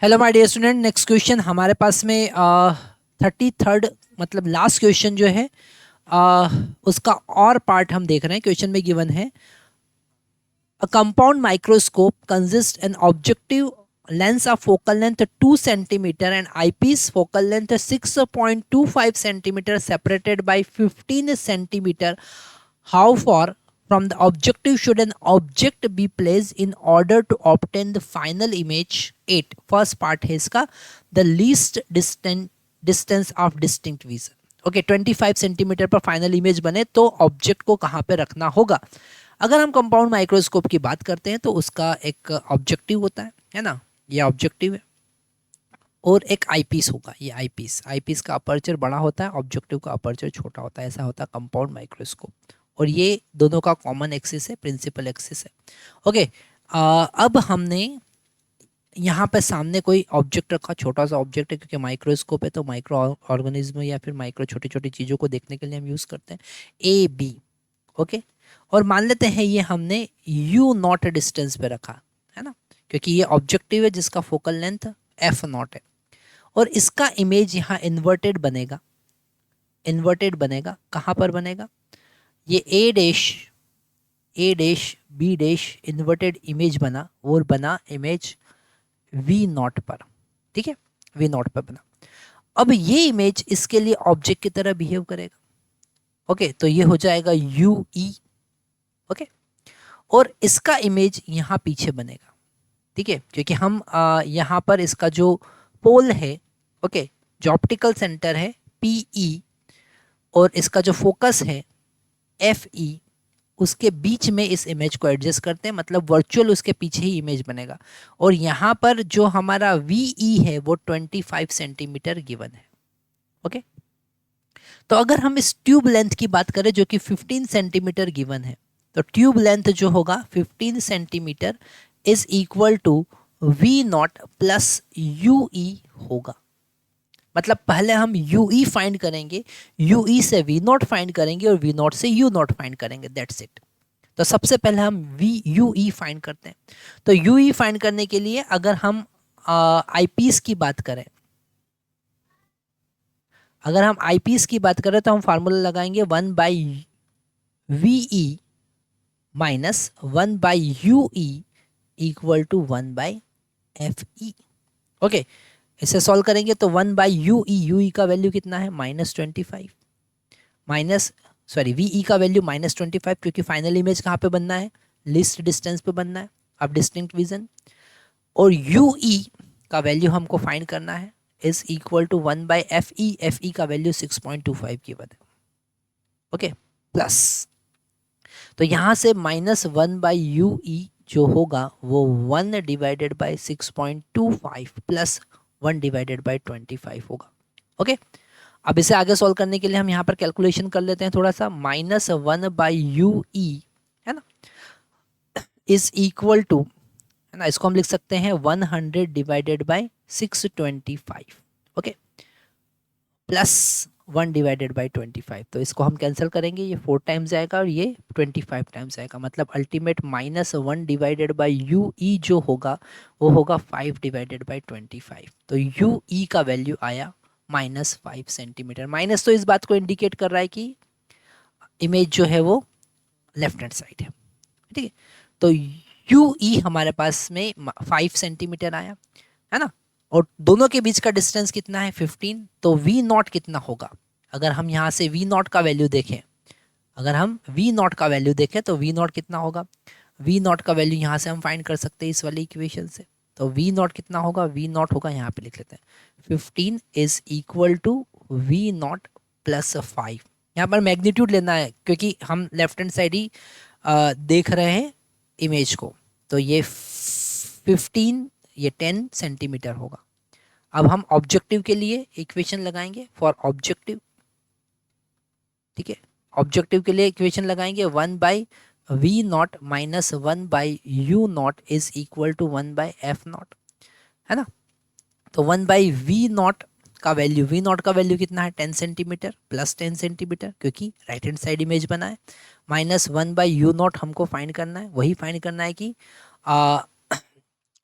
Hello my dear student, next question हमारे पास में 33rd मतलब लास्ट क्वेश्चन जो है उसका और पार्ट हम देख रहे हैं। क्वेश्चन में गिवन है a compound microscope consist an objective lens of focal length 2 centimetre and eyepiece focal length 6.25 centimetre separated by 15 centimetre. How for from the objective should an object be placed in order to obtain the final image? 8 first part है इसका, the least distance of distinct vision. Okay 25 centimetre पर final image बने तो object को कहाँ पे रखना होगा। अगर हम कंपाउंड माइक्रोस्कोप की बात करते हैं तो उसका एक ऑब्जेक्टिव होता है ना, ये ऑब्जेक्टिव है और एक आईपीस होगा। ये आईपीस का अपर्चर बड़ा होता है, ऑब्जेक्टिव का अपर्चर छोटा होता है। ऐसा होता है कंपाउंड माइक्रोस्कोप और ये दोनों का कॉमन एक्सिस है, प्रिंसिपल एक्सिस है। ओके अब हमने यहाँ पे सामने कोई ऑब्जेक्ट रखा, छोटा सा ऑब्जेक्ट है क्योंकि माइक्रोस्कोप है तो माइक्रो ऑर्गेनिज्म या फिर माइक्रो छोटी छोटी चीज़ों को देखने के लिए हम यूज़ करते हैं ए बी। ओके और मान लेते हैं ये हमने यू नॉट डिस्टेंस पे रखा है ना, क्योंकि ये ऑब्जेक्टिव है जिसका फोकल लेंथ एफ नॉट है और इसका इमेज यहाँ इन्वर्टेड बनेगा। इन्वर्टेड बनेगा कहाँ पर बनेगा, ये A dash B dash inverted image बना और बना इमेज वी नॉट पर। ठीक है, वी नॉट पर बना। अब ये इमेज इसके लिए ऑब्जेक्ट की तरह बिहेव करेगा। ओके तो ये हो जाएगा यू ई। ओके और इसका इमेज यहाँ पीछे बनेगा। ठीक है, क्योंकि हम यहाँ पर इसका जो पोल है, ओके जो ऑप्टिकल सेंटर है पी ई और इसका जो फोकस है एफ ई, उसके बीच में इस इमेज को एडजस्ट करते हैं, मतलब वर्चुअल उसके पीछे ही इमेज बनेगा। और यहाँ पर जो हमारा वी ई है वो 25 सेंटीमीटर गिवन है। ओके तो अगर हम इस ट्यूब लेंथ की बात करें जो कि 15 सेंटीमीटर गिवन है, तो ट्यूब लेंथ जो होगा 15 centimetre is equal to v naught plus u e होगा। मतलब पहले हम यू ई फाइंड करेंगे, यू ई से वी नॉट फाइंड करेंगे और वी नॉट से यू नॉट फाइंड करेंगे, दैट्स इट। तो सबसे पहले हम वी यू ई फाइंड करते हैं। तो यू ई फाइंड करने के लिए अगर हम आईपीस की बात करें, अगर हम आईपीस की बात करें तो हम फार्मूला लगाएंगे 1 by v e minus 1 by u e equal to 1 by f e. Okay इसे सॉल्व करेंगे तो 1 बाई यू ई का वैल्यू कितना है -25 माइनस सॉरी वी ई का वैल्यू -25 क्योंकि फाइनल इमेज कहाँ पे बनना है, लिस्ट डिस्टेंस पे बनना है, अब डिस्टिंक्ट विजन। और यू ई का वैल्यू हमको फाइंड करना है is equal to 1 by f e का वैल्यू 6.25 की बन है। ओके प्लस तो यहाँ से -1 बाई यू ई जो होगा वो 1 divided by 6.25 plus 1 divided by 25 होगा। ओके अब इसे आगे सॉल्व करने के लिए हम यहाँ पर कैलकुलेशन कर लेते हैं थोड़ा सा। -1 बाई यू ई है ना इज इक्वल टू, है ना, इसको हम लिख सकते हैं 100 divided by 625। Okay plus 1 divided by 25, तो इसको हम कैंसिल करेंगे, ये 4 टाइम्स आएगा और ये 25 टाइम्स आएगा। मतलब अल्टीमेट -1 डिवाइडेड बाई यू ई जो होगा वो होगा 5 डिवाइडेड बाई 25। तो यू ई का वैल्यू आया -5 सेंटीमीटर। माइनस तो इस बात को इंडिकेट कर रहा है कि इमेज जो है वो लेफ्ट हैंड साइड है। ठीक है तो यू ई हमारे पास में 5 सेंटीमीटर आया है ना, और दोनों के बीच का डिस्टेंस कितना है 15। तो वी नॉट कितना होगा, अगर हम यहाँ से वी नॉट का वैल्यू देखें, अगर हम वी नॉट का वैल्यू देखें तो वी नॉट कितना होगा, वी नॉट का वैल्यू यहाँ से हम फाइंड कर सकते हैं इस वाली इक्वेशन से। तो वी नॉट कितना होगा, वी नॉट होगा, यहाँ पे लिख लेते हैं 15 is equal to v naught plus 5। यहाँ पर मैग्नीट्यूड लेना है क्योंकि हम लेफ्ट हैंड साइड ही देख रहे हैं इमेज को। तो ये 15 ये 10 सेंटीमीटर होगा। अब हम ऑब्जेक्टिव के लिए इक्वेशन लगाएंगे फॉर ऑब्जेक्टिव। ठीक है ऑब्जेक्टिव के लिए इक्वेशन लगाएंगे 1 by v naught minus 1 by u naught is equal to 1 by f naught, है ना। तो 1 बाई वी नॉट का वैल्यू, वी नॉट का वैल्यू कितना है 10 सेंटीमीटर प्लस 10 सेंटीमीटर क्योंकि राइट हैंड साइड इमेज बना है, माइनस 1 बाई यू नॉट हमको फाइंड करना है, वही फाइंड करना है कि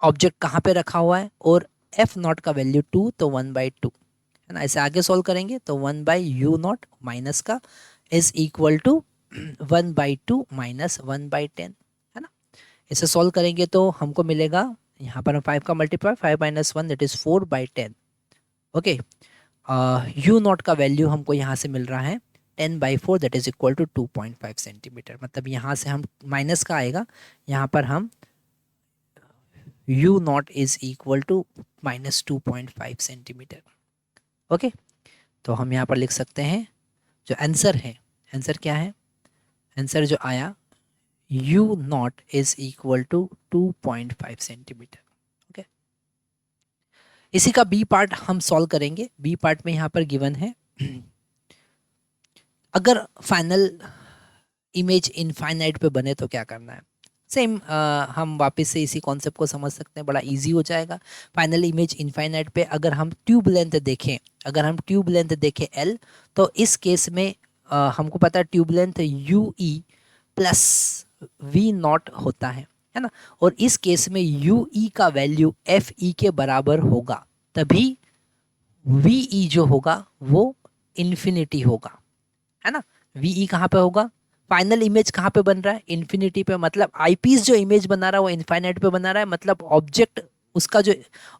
ऑब्जेक्ट कहाँ पे रखा हुआ है और एफ नॉट का वैल्यू 2 तो 1/2 है ना। ऐसे आगे सॉल्व करेंगे तो 1/u0 माइनस का इज इक्वल टू 1/2 माइनस 1/10 है ना। इसे सॉल्व करेंगे तो हमको मिलेगा यहाँ पर 5 का multiply 5 minus 1 that is 4/10। Okay, u naught का वैल्यू हमको यहाँ से मिल रहा है 10/4 that is equal to 2.5 centimetre. मतलब यहाँ से हम माइनस का आएगा, यहाँ पर हम u naught is equal to minus 2.5 centimetre. Okay, तो हम यहाँ पर लिख सकते हैं जो आंसर है, आंसर क्या है, आंसर जो आया u naught is equal to 2.5 centimetre. Okay, इसी का बी पार्ट हम सॉल्व करेंगे। बी पार्ट में यहाँ पर गिवन है अगर फाइनल इमेज इनफाइनाइट पे बने तो क्या करना है। सेम हम वापस से इसी कॉन्सेप्ट को समझ सकते हैं, बड़ा इजी हो जाएगा। फाइनल इमेज इनफाइनाइट पे अगर हम ट्यूब लेंथ देखें, अगर हम ट्यूब लेंथ देखें एल, तो इस केस में हमको पता है tube length u e plus v naught होता है ना। और इस केस में यू ई का वैल्यू एफ ई के बराबर होगा, तभी वी ई जो होगा वो इन्फिनिटी होगा, है ना। वी ई कहाँ पे होगा, फाइनल इमेज कहाँ पे बन रहा है, इन्फिनिटी पे। मतलब आईपीस जो इमेज बना रहा है वो इनफाइनाइट पे बना रहा है, मतलब ऑब्जेक्ट, उसका जो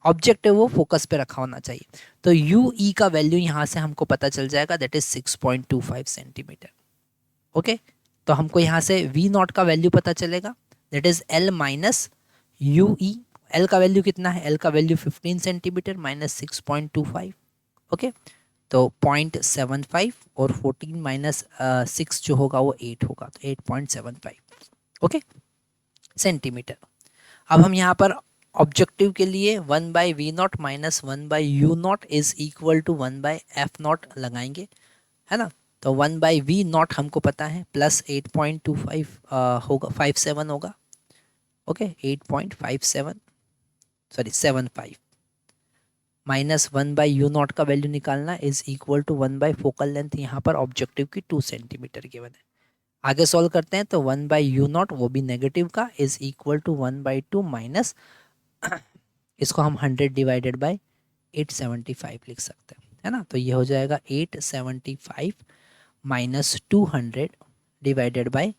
ऑब्जेक्ट है वो फोकस पे रखा होना चाहिए। तो यू ई का वैल्यू यहाँ से हमको पता चल जाएगा दैट इज 6.25 सेंटीमीटर। ओके, तो हमको यहाँ से वी नॉट का वैल्यू पता चलेगा that is L minus you E. L का वैल्यू कितना है, एल का वैल्यू 15 सेंटीमीटर माइनस 6.25। ओके, तो 0.75 और 14 माइनस 6 जो होगा वो 8 होगा, तो 8.75 ओके सेंटीमीटर। अब हम यहाँ पर ऑब्जेक्टिव के लिए 1/v0 minus 1/u0 is equal to 1/f0 लगाएंगे, है ना। तो 1/v0 हमको पता है प्लस 8.25 होगा, 57 होगा। ओके, 8.57 सॉरी 75 माइनस 1/u0 का वैल्यू निकालना is equal to 1 focal length, यहाँ पर ऑब्जेक्टिव की 2 सेंटीमीटर गिवन है। आगे सॉल्व करते हैं तो 1/u0 वो भी नेगेटिव का इज इक्वल टू 1/2 माइनस इसको हम 100 डिवाइडेड बाय 875 लिख सकते हैं, है ना। तो ये हो जाएगा 875 माइनस 200 डिवाइडेड बाय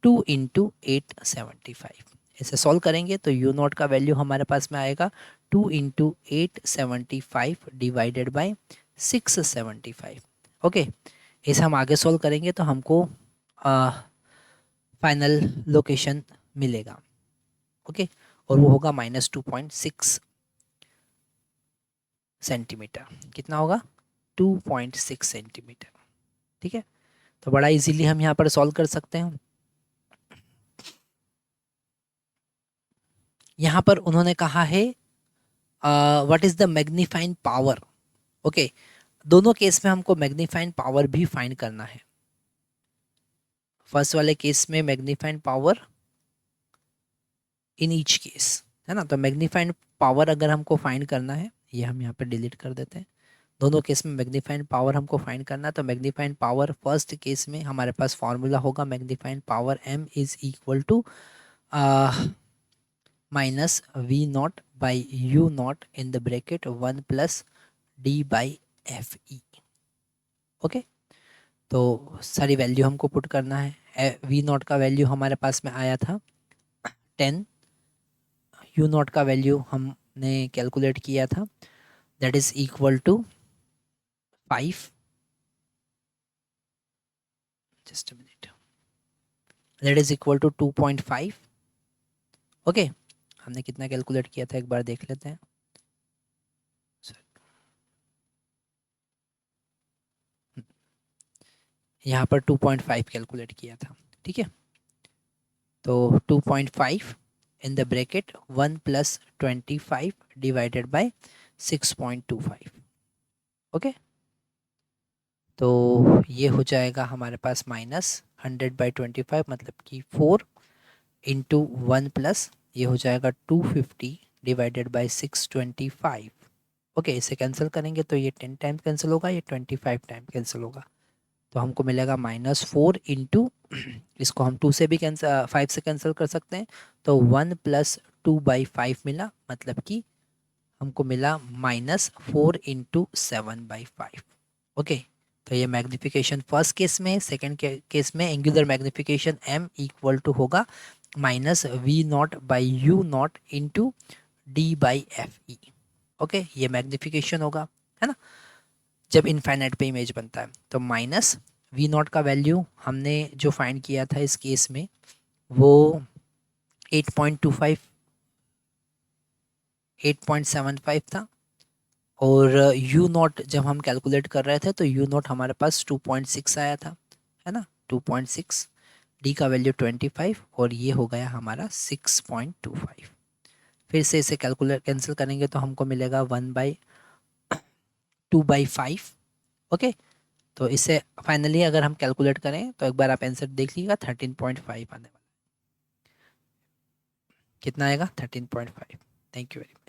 2 इंटू 875। इसे सॉल्व करेंगे तो यू नॉट का वैल्यू हमारे पास में आएगा 2 इंटू 875 डिवाइडेड बाई 675। ओके, इसे हम आगे सॉल्व करेंगे तो हमको फाइनल लोकेशन मिलेगा। ओके, और वो होगा -2.6 सेंटीमीटर। कितना होगा, 2.6 सेंटीमीटर। ठीक है, तो बड़ा इजीली हम यहाँ पर सॉल्व कर सकते हैं। यहाँ पर उन्होंने कहा है what is the magnifying power. Okay, दोनों केस में हमको मैग्नीफाइंग पावर भी फाइंड करना है। फर्स्ट वाले केस में magnifying power in each case, है ना। तो मैग्नीफाइंग पावर अगर हमको फाइंड करना है, ये हम यहाँ पे डिलीट कर देते हैं। दोनों केस में मैग्नीफाइंग पावर हमको फाइंड करना है। तो मैग्नीफाइंग पावर फर्स्ट केस में हमारे पास फॉर्मूला होगा magnifying power m is equal to minus v naught by u naught in the bracket 1 plus d by f e. Okay, तो सारी वैल्यू हमको पुट करना है। वी नॉट का वैल्यू हमारे पास में आया था 10, यू नॉट का वैल्यू हमने कैलकुलेट किया था that is equal to 5, just a minute, that is equal to 2.5। Okay, हमने कितना कैलकुलेट किया था एक बार देख लेते हैं। यहाँ पर 2.5 कैलकुलेट किया था। ठीक है, तो 2.5 इन the bracket 1 plus 25 divided by 6.25। Okay, तो ये हो जाएगा हमारे पास -100/25 मतलब कि 4 इंटू 1 प्लस ये हो जाएगा 250 डिवाइडेड बाय 625। ओके, इसे कैंसिल करेंगे तो ये 10 टाइम कैंसिल होगा, ये 25 टाइम कैंसिल होगा। तो हमको मिलेगा -4 इंटू इसको हम 2 से भी कैंसिल 5 से कैंसिल कर सकते हैं, तो 1 प्लस 2/5 मिला, मतलब कि हमको मिला -4 × 7/5। ओके, तो ये मैग्निफिकेशन फर्स्ट केस में। सेकेंड केस में angular magnification m equal to होगा -V0/U0 × D/FE। ओके, ये मैग्निफिकेशन होगा, है ना, जब इनफाइनाइट पे इमेज बनता है। तो -V0 का वैल्यू हमने जो फाइंड किया था इस केस में वो 8.25 8.75 था, और U0 जब हम कैलकुलेट कर रहे थे तो U0 हमारे पास 2.6 आया था, है ना, 2.6। D का वैल्यू 25 और ये हो गया हमारा 6.25। फिर से इसे कैलकुलेट कैंसिल करेंगे तो हमको मिलेगा 1/2/5। ओके, तो इसे फाइनली अगर हम कैलकुलेट करें तो एक बार आप आंसर देख लीजिएगा, 13.5 आने वाला। कितना आएगा? 13.5। Thank you very much.